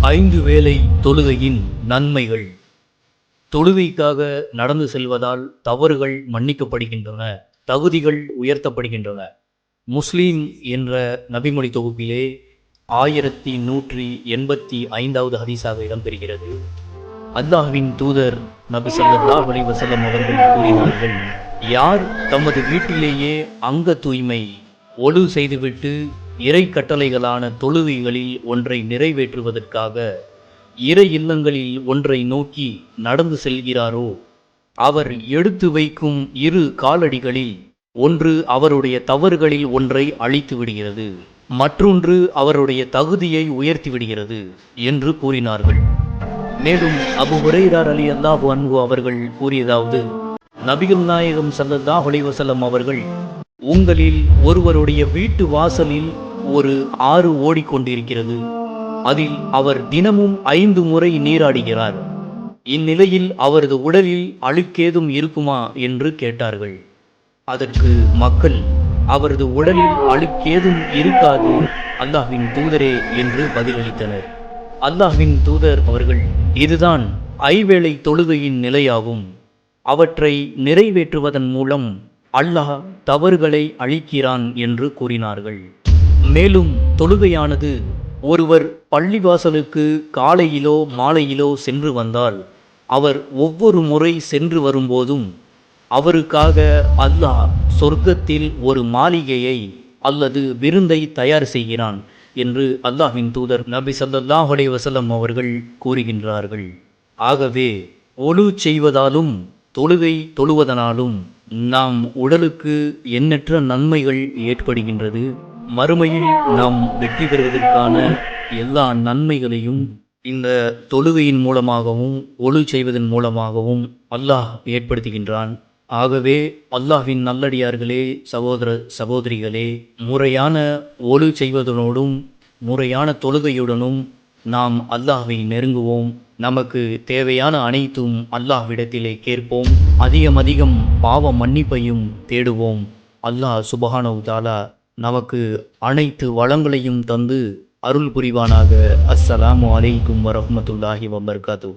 5 வேளை தொழுகையின் நன்மைகள். தொழுகைக்காக நடந்து செல்வதால் தவறுகள் மன்னிக்கப்படுகின்றன, தகுதிகள் உயர்த்தப்படுகின்றன. முஸ்லீம் என்ற நபிமொழி தொகுப்பிலே 1185வது ஹதீஸாக இடம்பெறுகிறது. அல்லாஹ்வின் தூதர் நபி ஸல்லல்லாஹு அலைஹி வஸல்லம் அவர்கள் கூறினார்கள், யார் தமது வீட்டிலேயே அங்க தூய்மை ஒழு செய்துவிட்டு இறை கட்டளைகளான தொழுகைகளில் ஒன்றை நிறைவேற்றுவதற்காக இறை இல்லங்களில் ஒன்றை நோக்கி நடந்து செல்கிறாரோ, அவர் எடுத்து வைக்கும் 2 காலடிகளில் ஒன்று அவருடைய தவறுகளில் ஒன்றை அழித்து விடுகிறது, மற்றொன்று அவருடைய தகுதியை உயர்த்தி விடுகிறது என்று கூறினார்கள். மேலும் அபூ ஹுரைரா ரலியல்லாஹு அன்ஹு அவர்கள் கூறியதாவது, நபிகள் நாயகம் ஸல்லல்லாஹு அலைஹி வஸல்லம் அவர்கள், உங்களில் ஒருவருடைய வீட்டு வாசலில் ஒரு ஆறு ஓடிக்கொண்டிருக்கிறது, அதில் அவர் தினமும் 5 முறை நீராடுகிறார். இந்நிலையில் அவரது உடலில் அழுக்கேதும் இருக்குமா என்று கேட்டார்கள். அதற்கு மக்கள், அவரது உடலில் அழுக்கேதும் இருக்காது அல்லாஹ்வின் தூதரே என்று பதிலளித்தனர். அல்லாஹ்வின் தூதர் அவர்கள், இதுதான் 5 வேளை தொழுகையின் நிலையாகும். அவற்றை நிறைவேற்றுவதன் மூலம் அல்லாஹ் தவறுகளை அழிக்கிறான் என்று கூறினார்கள். மேலும் தொழுகையானது ஒருவர் பள்ளிவாசலுக்கு காலையிலோ மாலையிலோ சென்று வந்தால், அவர் ஒவ்வொரு முறை சென்று வரும்போதும் அவருக்காக அல்லாஹ் சொர்க்கத்தில் ஒரு மாளிகையை அல்லது விருந்தை தயார் செய்கிறான் என்று அல்லாஹ்வின் தூதர் நபி ஸல்லல்லாஹு அலைஹி வஸல்லம் அவர்கள் கூறுகின்றார்கள். ஆகவே ஒழு செய்வதாலும் தொழுகை தொழுவதனாலும் நாம் உடலுக்கு எண்ணற்ற நன்மைகள் ஏற்படுகின்றது. மறுமையில் நாம் வெற்றி பெறுவதற்கான எல்லா நன்மைகளையும் இந்த தொழுகையின் மூலமாகவும் ஒழு செய்வதன் மூலமாகவும் அல்லாஹ் ஏற்படுத்துகின்றான். ஆகவே அல்லாஹ்வின் நல்லடியார்களே, சகோதர சகோதரிகளே, முறையான ஒழு செய்வதனோடும் முறையான தொழுகையுடனும் நாம் அல்லாஹ்வை நெருங்குவோம். நமக்கு தேவையான அனைத்தும் அல்லாஹ்விடத்திலே கேட்போம். அதிகம் பாவ மன்னிப்பையும் தேடுவோம். அல்லாஹ் சுப்ஹானஹு தஆலா நமக்கு அனைத்து வளங்களையும் தந்து அருள் புரிவானாக. அஸ்ஸலாமு அலைக்கும் வரஹ்மத்துல்லாஹி வபரகாத்துஹு.